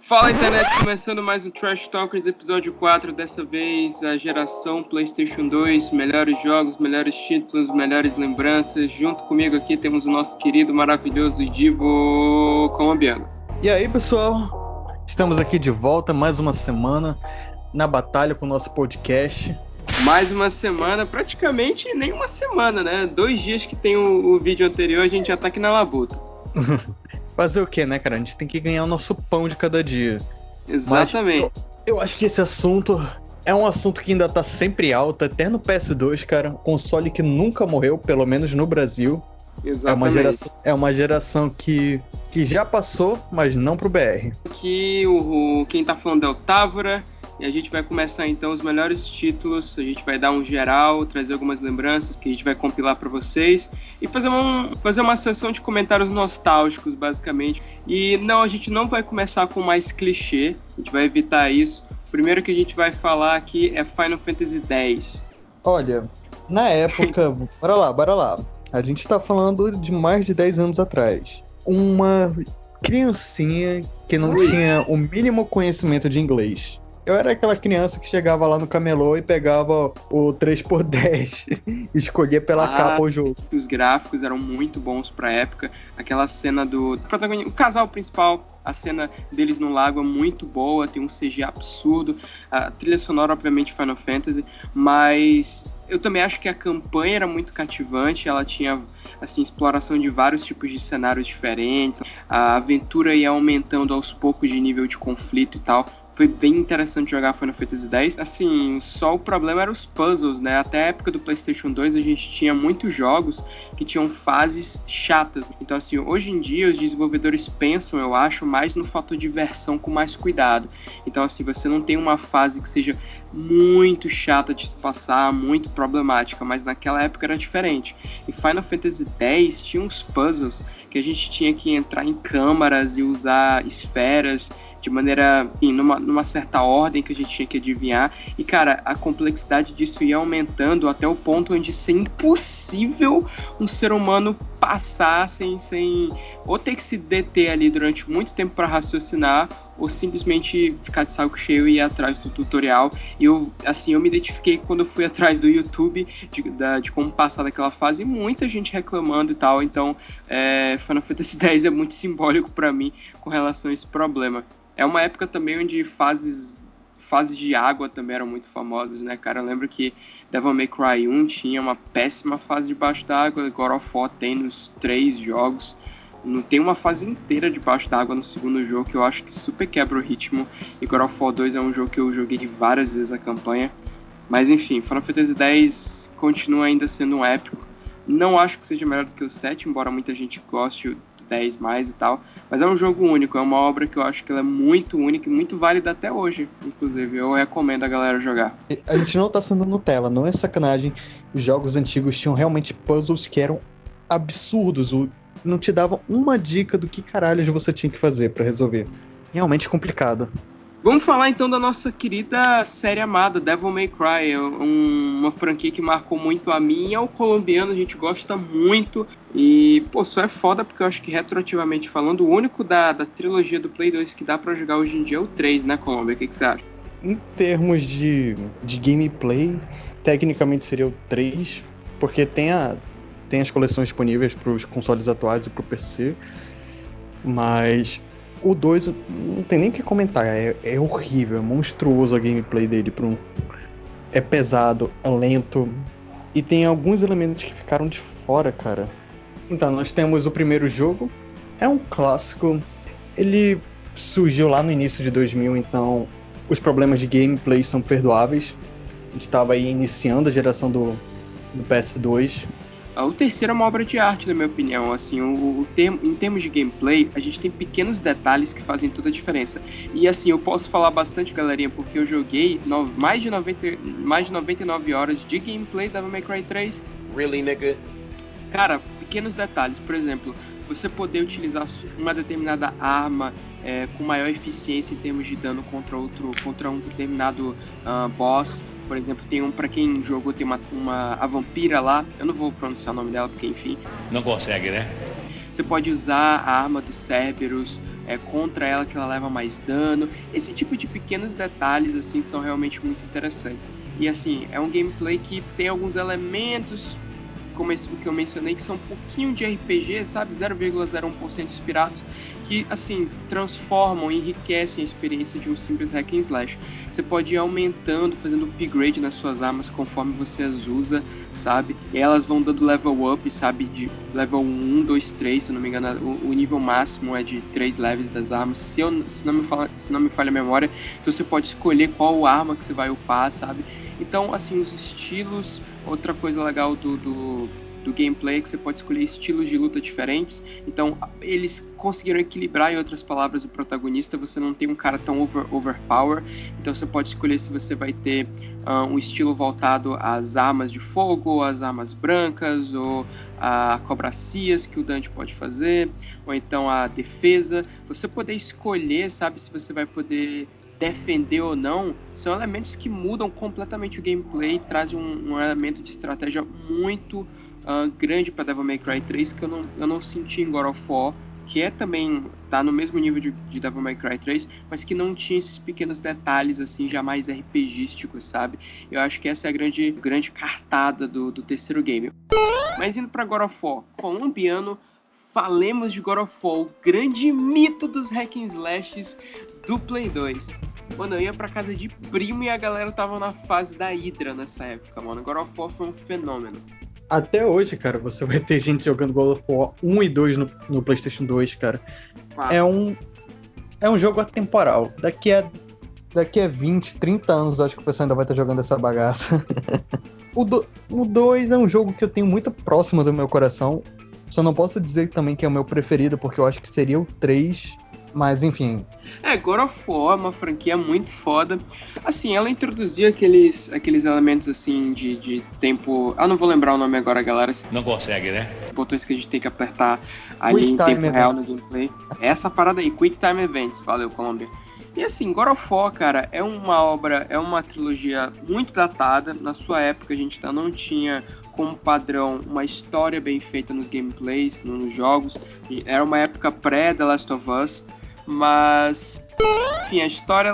Fala, internet, começando mais um Trash Talkers, episódio 4, dessa vez a geração PlayStation 2, melhores jogos, melhores títulos, melhores lembranças. Junto comigo aqui temos o nosso querido, maravilhoso e divo colombiano. E aí, pessoal? Estamos aqui de volta, mais uma semana, na batalha com o nosso podcast. Mais uma semana, praticamente nem uma semana, né? 2 dias que tem o vídeo anterior, a gente já tá aqui na labuta. Fazer o quê, né, cara? A gente tem que ganhar o nosso pão de cada dia. Exatamente. Mas eu acho que esse assunto é um assunto que ainda tá sempre alto, até no PS2, cara. Console que nunca morreu, pelo menos no Brasil. Exatamente. É uma geração que já passou, mas não pro BR. Aqui quem tá falando é o Távora. E a gente vai começar então os melhores títulos, a gente vai dar um geral, trazer algumas lembranças que a gente vai compilar para vocês e fazer uma sessão de comentários nostálgicos, basicamente. E não, a gente não vai começar com mais clichê, a gente vai evitar isso. O primeiro que a gente vai falar aqui é Final Fantasy X. Olha, na época, bora lá. A gente tá falando de mais de 10 anos atrás. Uma criancinha que não tinha o mínimo conhecimento de inglês. Eu era aquela criança que chegava lá no camelô e pegava o 3x10 e escolhia pela capa o jogo. Os gráficos eram muito bons pra época. Aquela cena do protagonista, o casal principal, a cena deles no lago é muito boa, tem um CG absurdo. A trilha sonora, obviamente, Final Fantasy, mas eu também acho que a campanha era muito cativante, ela tinha assim, exploração de vários tipos de cenários diferentes, a aventura ia aumentando aos poucos de nível de conflito e tal. Foi bem interessante jogar Final Fantasy X. Assim, só o problema eram os puzzles, né? Até a época do PlayStation 2 a gente tinha muitos jogos que tinham fases chatas. Então, assim, hoje em dia os desenvolvedores pensam, eu acho, mais no fator diversão com mais cuidado. Então, assim, você não tem uma fase que seja muito chata de se passar, muito problemática, mas naquela época era diferente. E Final Fantasy X tinha uns puzzles que a gente tinha que entrar em câmaras e usar esferas de maneira, enfim, numa certa ordem que a gente tinha que adivinhar. E, cara, a complexidade disso ia aumentando até o ponto onde ser impossível um ser humano passar sem ou ter que se deter ali durante muito tempo para raciocinar, ou simplesmente ficar de saco cheio e ir atrás do tutorial. E eu me identifiquei quando eu fui atrás do YouTube de como passar daquela fase, e muita gente reclamando e tal. Então, Final Fantasy X é muito simbólico para mim com relação a esse problema. É uma época também onde fases de água também eram muito famosas, né, cara? Eu lembro que Devil May Cry 1 tinha uma péssima fase debaixo d'água, God of War tem nos 3 jogos. Não tem uma fase inteira debaixo d'água no segundo jogo, que eu acho que super quebra o ritmo. E God of War 2 é um jogo que eu joguei várias vezes a campanha. Mas enfim, Final Fantasy X continua ainda sendo um épico. Não acho que seja melhor do que o 7, embora muita gente goste do 10 mais e tal. Mas é um jogo único, é uma obra que eu acho que ela é muito única e muito válida até hoje. Inclusive, eu recomendo a galera jogar. A gente não tá sendo Nutella, não é sacanagem. Os jogos antigos tinham realmente puzzles que eram absurdos. Não te davam uma dica do que caralho você tinha que fazer pra resolver. Realmente complicado. Vamos falar então da nossa querida série amada, Devil May Cry, uma franquia que marcou muito a mim e ao colombiano, a gente gosta muito. E, pô, só é foda porque eu acho que, retroativamente falando, o único da trilogia do Play 2 que dá pra jogar hoje em dia é o 3, né, Colômbia? O que você acha? Em termos de gameplay, tecnicamente seria o 3, porque tem as coleções disponíveis para os consoles atuais e para o PC, mas o 2 não tem nem o que comentar, é horrível, é monstruoso a gameplay dele. É pesado, é lento, e tem alguns elementos que ficaram de fora, cara. Então, nós temos o primeiro jogo, é um clássico, ele surgiu lá no início de 2000, então os problemas de gameplay são perdoáveis. A gente estava aí iniciando a geração do PS2. O terceiro é uma obra de arte, na minha opinião. Assim, em termos de gameplay, a gente tem pequenos detalhes que fazem toda a diferença. E assim, eu posso falar bastante, galerinha, porque eu joguei mais de 99 horas de gameplay da Devil May Cry 3. Really, nigga? Cara, pequenos detalhes. Por exemplo, você poder utilizar uma determinada arma com maior eficiência em termos de dano contra um determinado boss. Por exemplo, tem pra quem jogou, tem a vampira lá, eu não vou pronunciar o nome dela porque, enfim. Não consegue, né? Você pode usar a arma do Cerberus contra ela, que ela leva mais dano. Esse tipo de pequenos detalhes, assim, são realmente muito interessantes. E, assim, é um gameplay que tem alguns elementos, como esse que eu mencionei, que são um pouquinho de RPG, sabe? 0,01% inspirados, que, assim, transformam e enriquecem a experiência de um simples hack and slash. Você pode ir aumentando, fazendo upgrade nas suas armas conforme você as usa, sabe? E elas vão dando level up, sabe? De level 1, 2, 3, se eu não me engano, o nível máximo é de 3 levels das armas, se não me falha a memória. Então você pode escolher qual arma que você vai upar, sabe? Então, assim, os estilos, outra coisa legal do gameplay é que você pode escolher estilos de luta diferentes. Então, eles conseguiram equilibrar, em outras palavras, o protagonista. Você não tem um cara tão overpower. Então, você pode escolher se você vai ter um estilo voltado às armas de fogo, às armas brancas, ou a cobracias que o Dante pode fazer, ou então a defesa. Você poder escolher, sabe, se você vai poder defender ou não, são elementos que mudam completamente o gameplay, trazem um elemento de estratégia muito grande para Devil May Cry 3 que eu não senti em God of War, que também tá no mesmo nível de Devil May Cry 3, mas que não tinha esses pequenos detalhes assim, já mais RPGísticos, sabe? Eu acho que essa é a grande cartada do terceiro game. Mas indo para God of War, colombiano, falemos de God of War, o grande mito dos hack and slashes do Play 2. Mano, eu ia pra casa de primo e a galera tava na fase da Hydra nessa época, mano. God of War foi um fenômeno. Até hoje, cara, você vai ter gente jogando God of War 1 e 2 no PlayStation 2, cara. É um jogo atemporal. Daqui a 20, 30 anos, acho que o pessoal ainda vai estar jogando essa bagaça. O 2 é um jogo que eu tenho muito próximo do meu coração. Só não posso dizer também que é o meu preferido, porque eu acho que seria o 3, mas enfim. God of War é uma franquia muito foda. Assim, ela introduziu aqueles elementos assim de tempo... não vou lembrar o nome agora, galera. Não consegue, né? Botões que a gente tem que apertar ali em tempo real no gameplay. Essa parada aí, Quick Time Events. Valeu, Colômbia. E assim, God of War, cara, é uma trilogia muito datada. Na sua época, a gente ainda não tinha como padrão uma história bem feita nos gameplays, nos jogos. Era uma época pré-The Last of Us, mas... Enfim, a história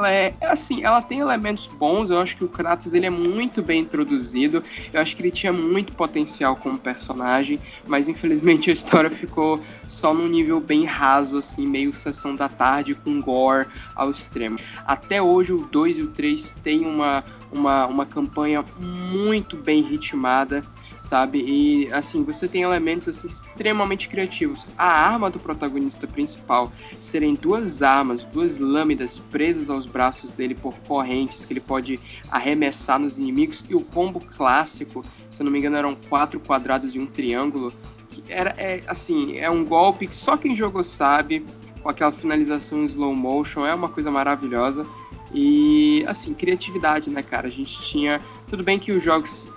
ela tem elementos bons. Eu acho que o Kratos ele é muito bem introduzido. Eu acho que ele tinha muito potencial como personagem, mas infelizmente a história ficou só num nível bem raso, assim, meio sessão da tarde com gore ao extremo. Até hoje o 2 e o 3 têm uma campanha muito bem ritmada, sabe? E assim, você tem elementos assim, extremamente criativos. A arma do protagonista principal serem duas lâminas presas aos braços dele por correntes que ele pode arremessar nos inimigos, e o combo clássico, se eu não me engano, eram 4 quadrados e um triângulo. É um golpe que só quem jogou sabe, com aquela finalização em slow motion, é uma coisa maravilhosa. E, assim, criatividade, né, cara? A gente tinha... Tudo bem que os jogos,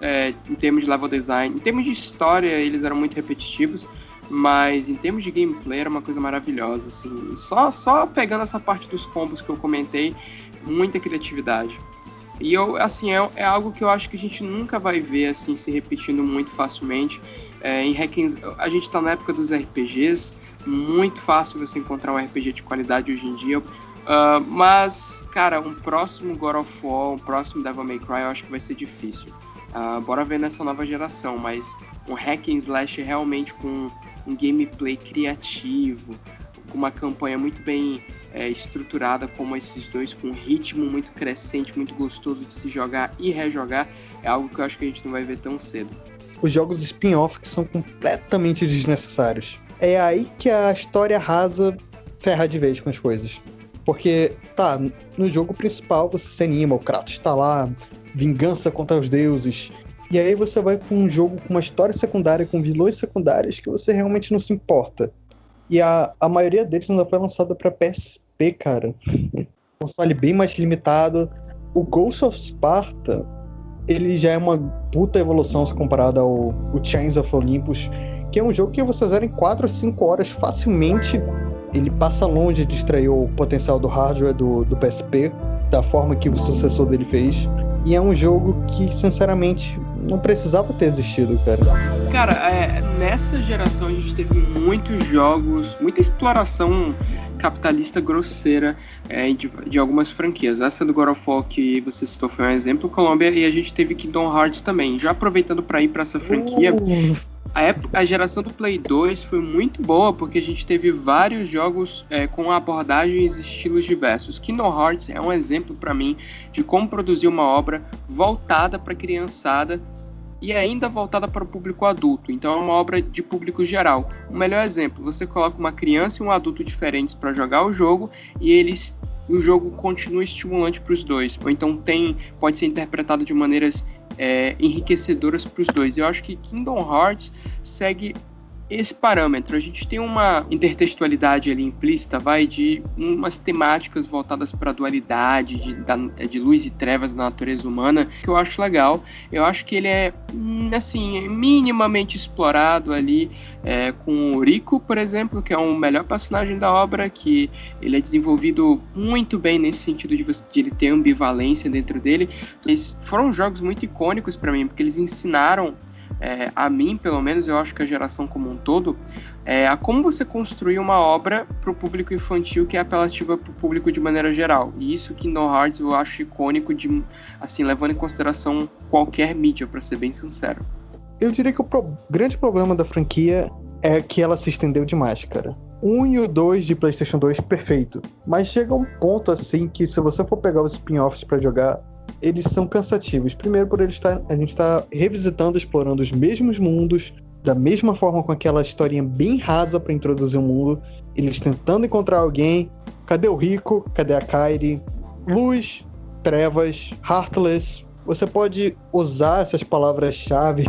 em termos de level design, em termos de história, eles eram muito repetitivos, mas em termos de gameplay era uma coisa maravilhosa, assim. Só pegando essa parte dos combos que eu comentei, muita criatividade. E, é algo que eu acho que a gente nunca vai ver, assim, se repetindo muito facilmente. A gente tá na época dos RPGs, muito fácil você encontrar um RPG de qualidade hoje em dia. Mas, cara, um próximo God of War, um próximo Devil May Cry, eu acho que vai ser difícil. Bora ver nessa nova geração, mas um hack and slash realmente com um gameplay criativo, com uma campanha muito bem estruturada como esses dois, com um ritmo muito crescente, muito gostoso de se jogar e rejogar, é algo que eu acho que a gente não vai ver tão cedo. Os jogos spin-off que são completamente desnecessários. É aí que a história rasa ferra de vez com as coisas. Porque, no jogo principal você se anima, o Kratos tá lá, vingança contra os deuses. E aí você vai pra um jogo com uma história secundária, com vilões secundários que você realmente não se importa. E a maioria deles ainda foi lançada pra PSP, cara. Console bem mais limitado. O Ghost of Sparta, ele já é uma puta evolução se comparado ao Chains of Olympus, que é um jogo que você zera em 4 ou 5 horas facilmente. Ele passa longe de extrair o potencial do hardware do PSP, da forma que o sucessor dele fez. E é um jogo que, sinceramente, não precisava ter existido, cara. Cara, nessa geração a gente teve muitos jogos, muita exploração capitalista grosseira de algumas franquias. Essa do God of War que você citou foi um exemplo, Colômbia, e a gente teve Kingdom Hearts também. Já aproveitando para ir para essa franquia, a geração do Play 2 foi muito boa, porque a gente teve vários jogos com abordagens e estilos diversos. Kingdom Hearts é um exemplo para mim de como produzir uma obra voltada para a criançada e ainda voltada para o público adulto. Então é uma obra de público geral. O melhor exemplo, você coloca uma criança e um adulto diferentes para jogar o jogo e o jogo continua estimulante para os dois. Ou então pode ser interpretado de maneiras enriquecedoras para os dois. Eu acho que Kingdom Hearts segue esse parâmetro. A gente tem uma intertextualidade ali implícita, de umas temáticas voltadas para a dualidade, de luz e trevas da natureza humana, que eu acho legal. Eu acho que ele é, assim, minimamente explorado ali, com o Rico, por exemplo, que é o melhor personagem da obra, que ele é desenvolvido muito bem nesse sentido de ele ter ambivalência dentro dele. Eles foram jogos muito icônicos para mim, porque eles ensinaram a mim, pelo menos, eu acho que a geração como um todo, a como você construir uma obra para o público infantil que é apelativa para o público de maneira geral. E isso, Kingdom Hearts, eu acho icônico, assim, levando em consideração qualquer mídia, para ser bem sincero. Eu diria que o grande problema da franquia é que ela se estendeu demais, cara. 1 e o 2 de PlayStation 2, perfeito. Mas chega um ponto, assim, que se você for pegar os spin-offs para jogar, eles são cansativos. Primeiro, por a gente estar revisitando, explorando os mesmos mundos, da mesma forma, com aquela historinha bem rasa para introduzir o mundo. Eles tentando encontrar alguém. Cadê o Rico? Cadê a Kairi? Luz, trevas, Heartless. Você pode usar essas palavras-chave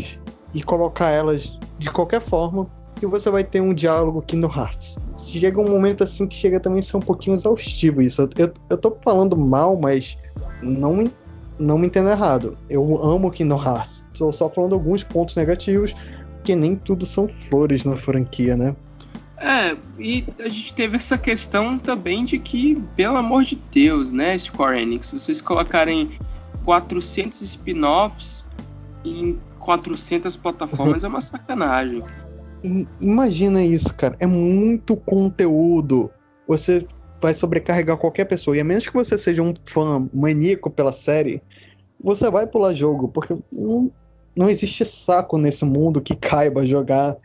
e colocar elas de qualquer forma e você vai ter um diálogo Kingdom Hearts. Chega um momento assim que chega também a ser um pouquinho exaustivo isso. Eu tô falando mal, mas não me entendo errado. Eu amo Kingdom Hearts. Estou só falando alguns pontos negativos, porque nem tudo são flores na franquia, né? E a gente teve essa questão também de que, pelo amor de Deus, né, Square Enix, vocês colocarem 400 spin-offs em 400 plataformas é uma sacanagem. Imagina isso, cara. É muito conteúdo. Você vai sobrecarregar qualquer pessoa. E a menos que você seja um fã maníaco pela série, você vai pular jogo, porque não existe saco nesse mundo que caiba jogar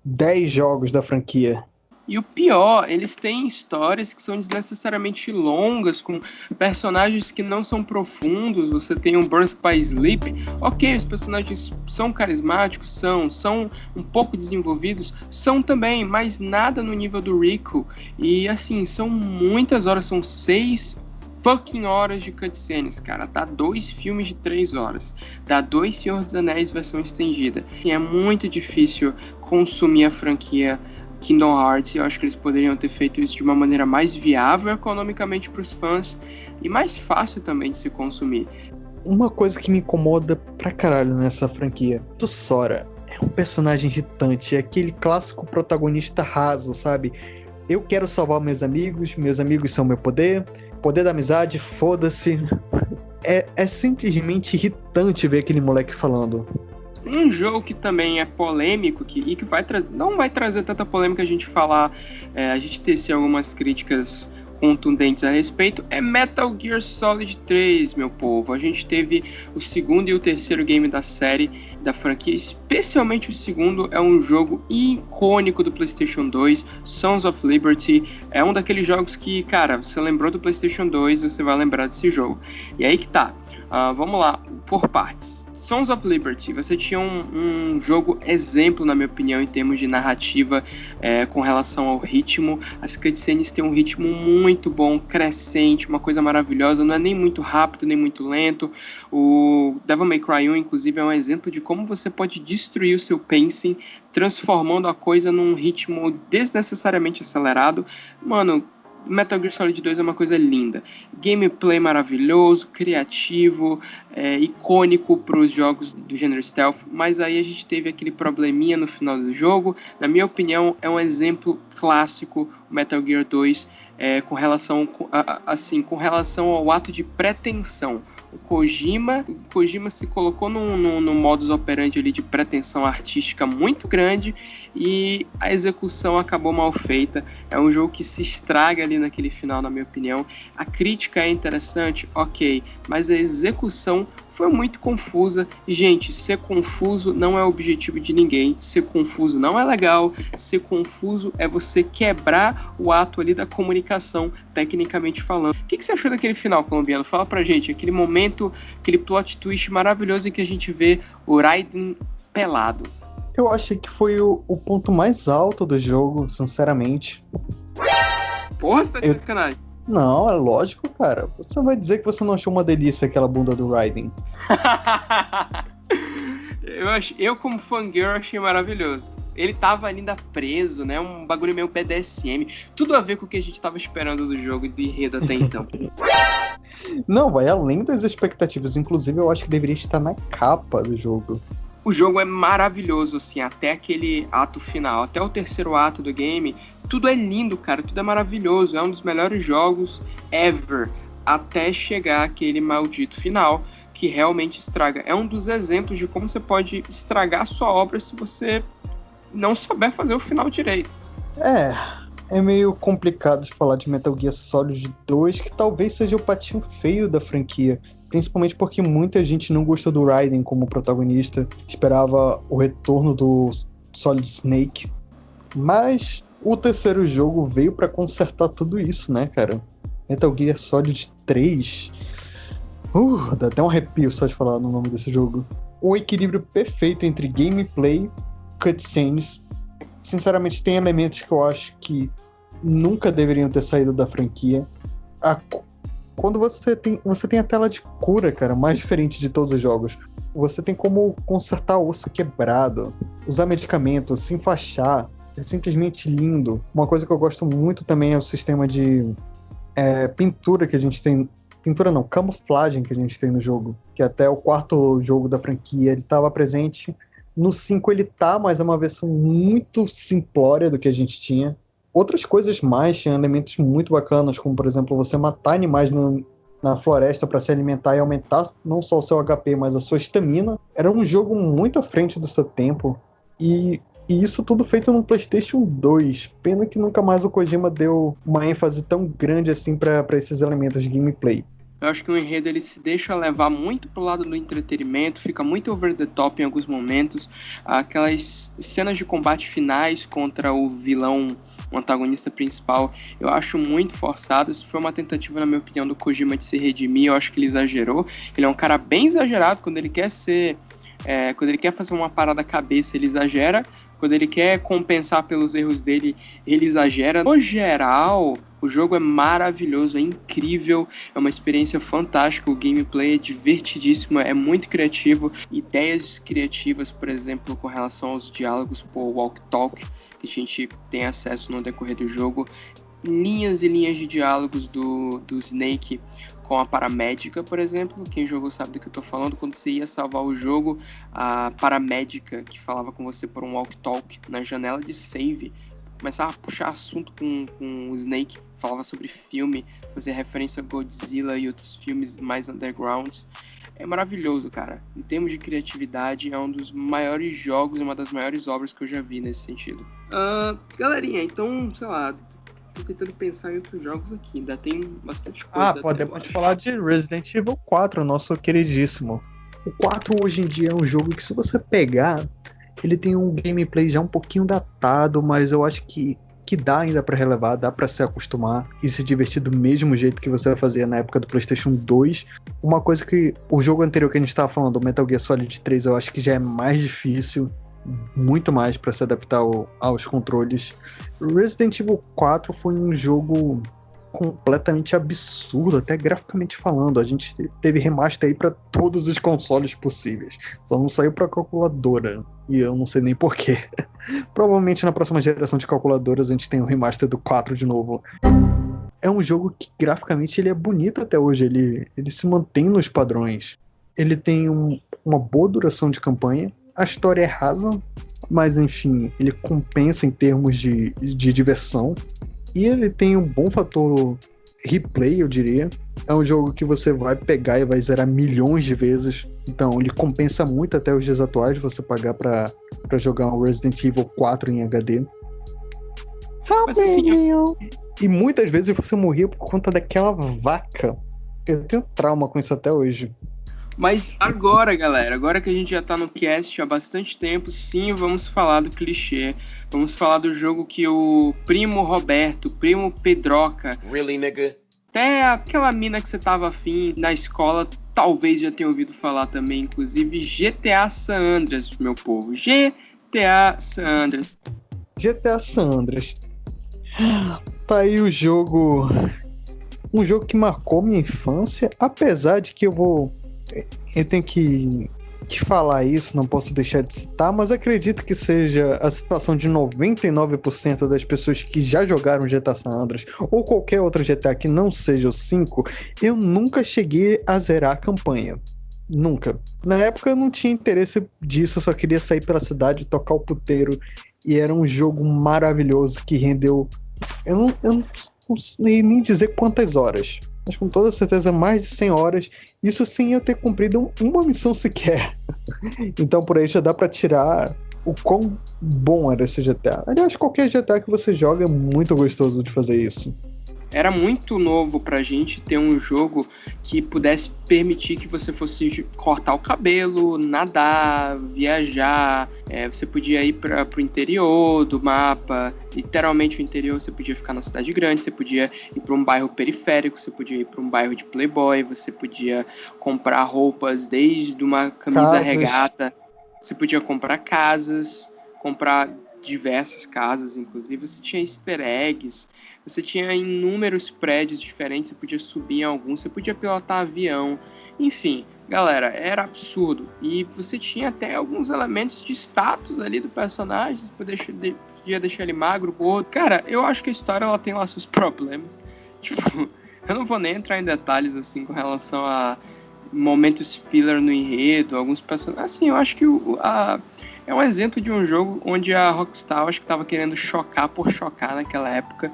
10 jogos da franquia. E o pior, eles têm histórias que são desnecessariamente longas, com personagens que não são profundos. Você tem um Birth by Sleep. Ok, os personagens são carismáticos, são um pouco desenvolvidos, são também, mas nada no nível do Rico. E assim, são muitas horas, são 6 fucking horas de cutscenes, cara. Dá 2 filmes de 3 horas. Dá 2 Senhor dos Anéis versão estendida. E é muito difícil consumir a franquia Kingdom Hearts. Eu acho que eles poderiam ter feito isso de uma maneira mais viável economicamente para os fãs e mais fácil também de se consumir. Uma coisa que me incomoda pra caralho nessa franquia, o Sora é um personagem irritante, é aquele clássico protagonista raso, sabe? Eu quero salvar meus amigos são meu poder da amizade, foda-se. É simplesmente irritante ver aquele moleque falando. Um jogo que também é polêmico e que não vai trazer tanta polêmica a gente falar, a gente tecer algumas críticas contundentes a respeito, é Metal Gear Solid 3, meu povo. A gente teve o segundo e o terceiro game da série, da franquia, especialmente o segundo, é um jogo icônico do PlayStation 2, Sons of Liberty. É um daqueles jogos que, cara, você lembrou do PlayStation 2, você vai lembrar desse jogo. E aí que tá, vamos lá, por partes. Sons of Liberty, você tinha um jogo exemplo, na minha opinião, em termos de narrativa, com relação ao ritmo. As cutscenes têm um ritmo muito bom, crescente, uma coisa maravilhosa, não é nem muito rápido, nem muito lento. O Devil May Cry 1, inclusive, é um exemplo de como você pode destruir o seu pacing, transformando a coisa num ritmo desnecessariamente acelerado. Mano, Metal Gear Solid 2 é uma coisa linda. Gameplay maravilhoso, criativo, icônico para os jogos do gênero stealth, mas aí a gente teve aquele probleminha no final do jogo. Na minha opinião, é um exemplo clássico, Metal Gear 2, com relação ao ato de pretensão. O Kojima. O Kojima se colocou no modus operandi ali de pretensão artística muito grande e a execução acabou mal feita. É um jogo que se estraga ali naquele final, na minha opinião. A crítica é interessante, ok, mas a execução foi muito confusa. E, gente, ser confuso não é o objetivo de ninguém. Ser confuso não é legal. Ser confuso é você quebrar o ato ali da comunicação, tecnicamente falando. O que você achou daquele final, colombiano? Fala pra gente. Aquele momento, aquele plot twist maravilhoso em que a gente vê o Raiden pelado. Eu achei que foi o ponto mais alto do jogo, sinceramente. Porra, você tá de sacanagem. Não, é lógico, cara. Você vai dizer que você não achou uma delícia aquela bunda do Raiden. eu como fangirl, achei maravilhoso. Ele tava ainda preso, né? Um bagulho meio BDSM. Tudo a ver com o que a gente tava esperando do jogo de enredo até então. Não, vai além das expectativas. Inclusive, eu acho que deveria estar na capa do jogo. O jogo é maravilhoso, assim, até aquele ato final, até o terceiro ato do game, tudo é lindo, cara, tudo é maravilhoso, é um dos melhores jogos ever, até chegar aquele maldito final, que realmente estraga. É um dos exemplos de como você pode estragar a sua obra se você não souber fazer o final direito. É meio complicado de falar de Metal Gear Solid 2, que talvez seja o patinho feio da franquia. Principalmente porque muita gente não gostou do Raiden como protagonista, esperava o retorno do Solid Snake. Mas o terceiro jogo veio pra consertar tudo isso, né, cara? Metal Gear Solid 3... dá até um arrepio só de falar no nome desse jogo. O equilíbrio perfeito entre gameplay, cutscenes. Sinceramente, tem elementos que eu acho que nunca deveriam ter saído da franquia. Quando você tem a tela de cura, cara, mais diferente de todos os jogos. Você tem como consertar osso quebrado, usar medicamentos, se enfaixar. É simplesmente lindo. Uma coisa que eu gosto muito também é o sistema de pintura que a gente tem. Pintura não, camuflagem que a gente tem no jogo. Que até o quarto jogo da franquia ele estava presente. No 5 ele tá, mas é uma versão muito simplória do que a gente tinha. Outras coisas mais, tinha elementos muito bacanas, como por exemplo, você matar animais na floresta para se alimentar e aumentar não só o seu HP, mas a sua estamina. Era um jogo muito à frente do seu tempo. E isso tudo feito no PlayStation 2. Pena que nunca mais o Kojima deu uma ênfase tão grande assim para esses elementos de gameplay. Eu acho que o enredo ele se deixa levar muito pro lado do entretenimento, fica muito over the top em alguns momentos. Aquelas cenas de combate finais contra o vilão, o antagonista principal, eu acho muito forçado. Isso foi uma tentativa, na minha opinião, do Kojima de se redimir. Eu acho que ele exagerou. Ele é um cara bem exagerado quando ele quer quando ele quer fazer uma parada cabeça, ele exagera. Quando ele quer compensar pelos erros dele, ele exagera. No geral, o jogo é maravilhoso, é incrível, é uma experiência fantástica, o gameplay é divertidíssimo, é muito criativo. Ideias criativas, por exemplo, com relação aos diálogos por Walk Talk, que a gente tem acesso no decorrer do jogo. Linhas e linhas de diálogos do Snake com a paramédica, por exemplo. Quem jogou sabe do que eu tô falando. Quando você ia salvar o jogo, a paramédica que falava com você por um walk-talk na janela de save começava a puxar assunto com o Snake, falava sobre filme, fazia referência a Godzilla e outros filmes mais undergrounds. É maravilhoso, cara. Em termos de criatividade, é um dos maiores jogos, uma das maiores obras que eu já vi nesse sentido. Galerinha, então, sei lá, tô tentando pensar em outros jogos aqui, ainda tem bastante coisa. Podemos falar de Resident Evil 4, nosso queridíssimo. O 4 hoje em dia é um jogo que, se você pegar, ele tem um gameplay já um pouquinho datado, mas eu acho que dá ainda pra relevar, dá pra se acostumar e se divertir do mesmo jeito que você fazia na época do PlayStation 2. Uma coisa que o jogo anterior que a gente tava falando, o Metal Gear Solid 3, eu acho que já é mais difícil, muito mais para se adaptar aos controles. Resident Evil 4 foi um jogo completamente absurdo, até graficamente falando. A gente teve remaster aí para todos os consoles possíveis, só não saiu para calculadora, e eu não sei nem porquê. Provavelmente na próxima geração de calculadoras a gente tem o remaster do 4 de novo. É um jogo que graficamente ele é bonito até hoje, ele se mantém nos padrões. Ele tem uma boa duração de campanha. A história é rasa, mas enfim, ele compensa em termos de diversão. E ele tem um bom fator replay, eu diria. É um jogo que você vai pegar e vai zerar milhões de vezes. Então, ele compensa muito até os dias atuais você pagar pra jogar um Resident Evil 4 em HD. Mas assim, E muitas vezes você morria por conta daquela vaca. Eu tenho trauma com isso até hoje. mas agora, galera, agora que a gente já tá no cast há bastante tempo, sim, vamos falar do clichê. Vamos falar do jogo que o primo Roberto, primo Pedroca, Really, nigga? até aquela mina que você tava afim na escola, talvez já tenha ouvido falar também, inclusive GTA San Andreas, meu povo. GTA San Andreas. GTA San Andreas. Tá aí o jogo. Um jogo que marcou minha infância, apesar de que eu tenho que falar isso, não posso deixar de citar, mas acredito que seja a situação de 99% das pessoas que já jogaram GTA San Andreas ou qualquer outro GTA que não seja o 5, eu nunca cheguei a zerar a campanha. Nunca. Na época eu não tinha interesse disso, eu só queria sair pela cidade, tocar o puteiro, e era um jogo maravilhoso que rendeu... Eu não sei nem dizer quantas horas, mas com toda certeza mais de 100 horas, isso sem eu ter cumprido uma missão sequer. Então por aí já dá pra tirar o quão bom era esse GTA. Aliás, qualquer GTA que você joga é muito gostoso de fazer isso. Era muito novo pra gente ter um jogo que pudesse permitir que você fosse cortar o cabelo, nadar, viajar. Você podia ir pro interior do mapa, literalmente o interior. Você podia ficar na cidade grande, você podia ir para um bairro periférico, você podia ir para um bairro de playboy, você podia comprar roupas desde uma camisa regata, você podia comprar casas, comprar diversas casas, inclusive você tinha easter eggs, você tinha inúmeros prédios diferentes, você podia subir em alguns, você podia pilotar avião, enfim, galera, era absurdo. E você tinha até alguns elementos de status ali do personagem, você podia deixar ele magro, gordo. Cara, eu acho que a história ela tem lá seus problemas. Tipo, eu não vou nem entrar em detalhes assim com relação a momentos filler no enredo, alguns personagens. Assim, eu acho que é um exemplo de um jogo onde a Rockstar acho que estava querendo chocar por chocar naquela época.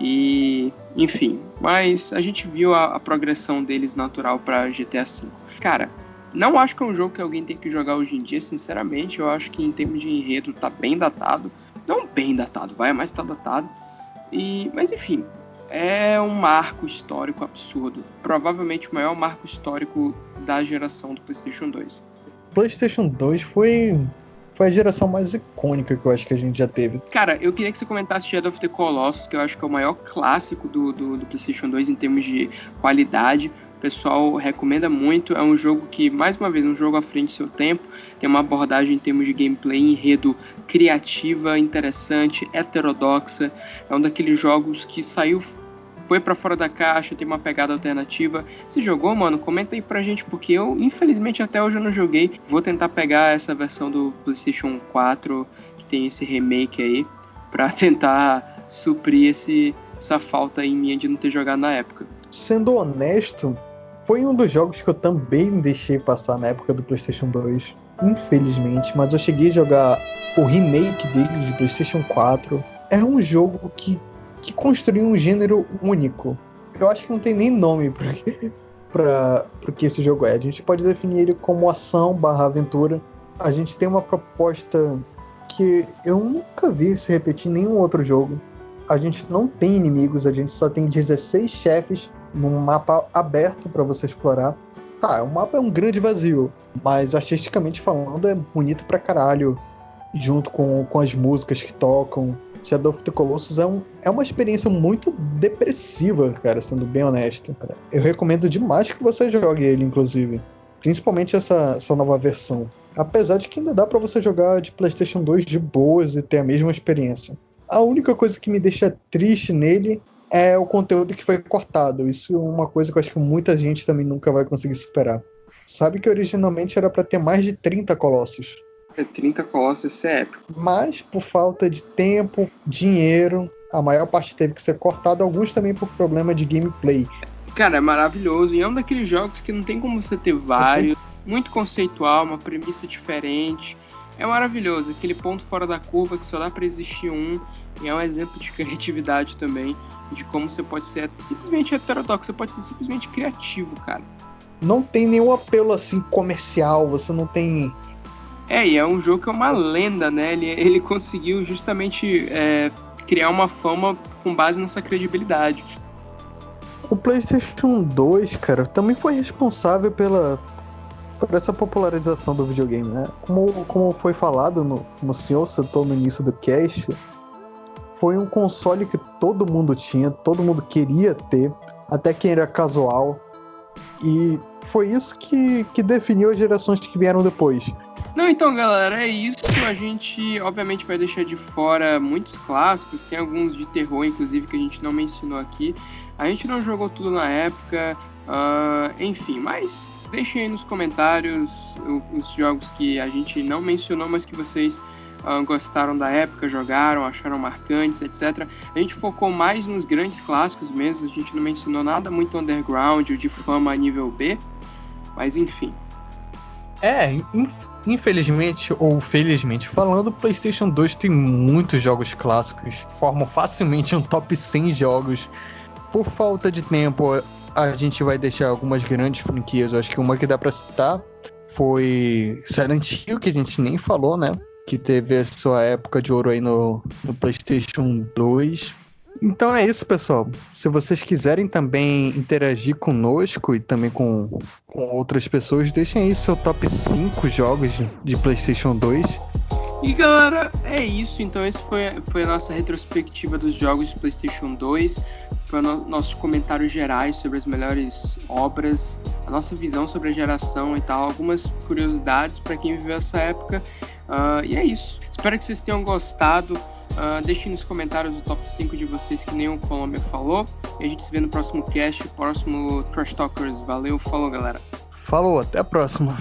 E, enfim, mas a gente viu a progressão deles natural para GTA V. Cara, não acho que é um jogo que alguém tem que jogar hoje em dia, sinceramente. Eu acho que em termos de enredo tá bem datado. Não bem datado, mas tá datado. Mas enfim, é um marco histórico absurdo. Provavelmente o maior marco histórico da geração do PlayStation 2. PlayStation 2 foi a geração mais icônica que eu acho que a gente já teve. Cara, eu queria que você comentasse Shadow of the Colossus, que eu acho que é o maior clássico do PlayStation 2 em termos de qualidade. O pessoal recomenda muito. É um jogo que, mais uma vez, um jogo à frente do seu tempo. Tem uma abordagem em termos de gameplay, enredo criativa, interessante, heterodoxa. É um daqueles jogos que foi pra fora da caixa, tem uma pegada alternativa. Você jogou, mano? Comenta aí pra gente, porque eu, infelizmente, até hoje eu não joguei. Vou tentar pegar essa versão do PlayStation 4, que tem esse remake aí, pra tentar suprir essa falta aí minha de não ter jogado na época. Sendo honesto, foi um dos jogos que eu também deixei passar na época do PlayStation 2, infelizmente, mas eu cheguei a jogar o remake dele de PlayStation 4. É um jogo que construiu um gênero único. Eu acho que não tem nem nome para que esse jogo é. A gente pode definir ele como ação/aventura. A gente tem uma proposta que eu nunca vi se repetir em nenhum outro jogo. A gente não tem inimigos, a gente só tem 16 chefes num mapa aberto para você explorar. Tá, o mapa é um grande vazio, mas artisticamente falando é bonito pra caralho, junto com as músicas que tocam. Shadow of the Colossus é uma experiência muito depressiva, cara, sendo bem honesto. Eu recomendo demais que você jogue ele, inclusive. Principalmente essa nova versão. Apesar de que ainda dá pra você jogar de PlayStation 2 de boas e ter a mesma experiência. A única coisa que me deixa triste nele é o conteúdo que foi cortado. Isso é uma coisa que eu acho que muita gente também nunca vai conseguir superar. Sabe que originalmente era pra ter mais de 30 Colossus. 30 Colossus, isso é épico. Mas, por falta de tempo, dinheiro, a maior parte teve que ser cortada, alguns também por problema de gameplay. Cara, é maravilhoso. E é um daqueles jogos que não tem como você ter vários. Muito conceitual, uma premissa diferente. É maravilhoso. Aquele ponto fora da curva que só dá pra existir um. E é um exemplo de criatividade também, de como você pode ser simplesmente heterodoxo, você pode ser simplesmente criativo, cara. Não tem nenhum apelo assim comercial, você não tem... E é um jogo que é uma lenda, né? Ele conseguiu justamente criar uma fama com base nessa credibilidade. O PlayStation 2, cara, também foi responsável por essa popularização do videogame, né? Como foi falado no senhor citou no início do cast, foi um console que todo mundo tinha, todo mundo queria ter, até quem era casual. E foi isso que definiu as gerações que vieram depois. Não, então, galera, é isso. A gente, obviamente, vai deixar de fora muitos clássicos. Tem alguns de terror, inclusive, que a gente não mencionou aqui. A gente não jogou tudo na época, enfim. Mas deixem aí nos comentários os jogos que a gente não mencionou, mas que vocês gostaram da época, jogaram, acharam marcantes, etc. A gente focou mais nos grandes clássicos mesmo. A gente não mencionou nada muito underground ou de fama a nível B. Mas, enfim. Infelizmente ou felizmente falando, o PlayStation 2 tem muitos jogos clássicos, formam facilmente um top 100 jogos. Por falta de tempo, a gente vai deixar algumas grandes franquias. Eu acho que uma que dá pra citar foi Silent Hill, que a gente nem falou, né? Que teve a sua época de ouro aí no PlayStation 2. Então é isso, pessoal. Se vocês quiserem também interagir conosco e também com outras pessoas, deixem aí seu top 5 jogos de PlayStation 2. E galera, é isso. Então esse foi a nossa retrospectiva dos jogos de PlayStation 2. Foi o nosso comentário gerais sobre as melhores obras, a nossa visão sobre a geração e tal, algumas curiosidades para quem viveu essa época. E é isso. Espero que vocês tenham gostado. Deixem nos comentários o top 5 de vocês, que nem o Colômbia falou. E a gente se vê no próximo cast, próximo Trash Talkers. Valeu, falou, galera. Falou, até a próxima.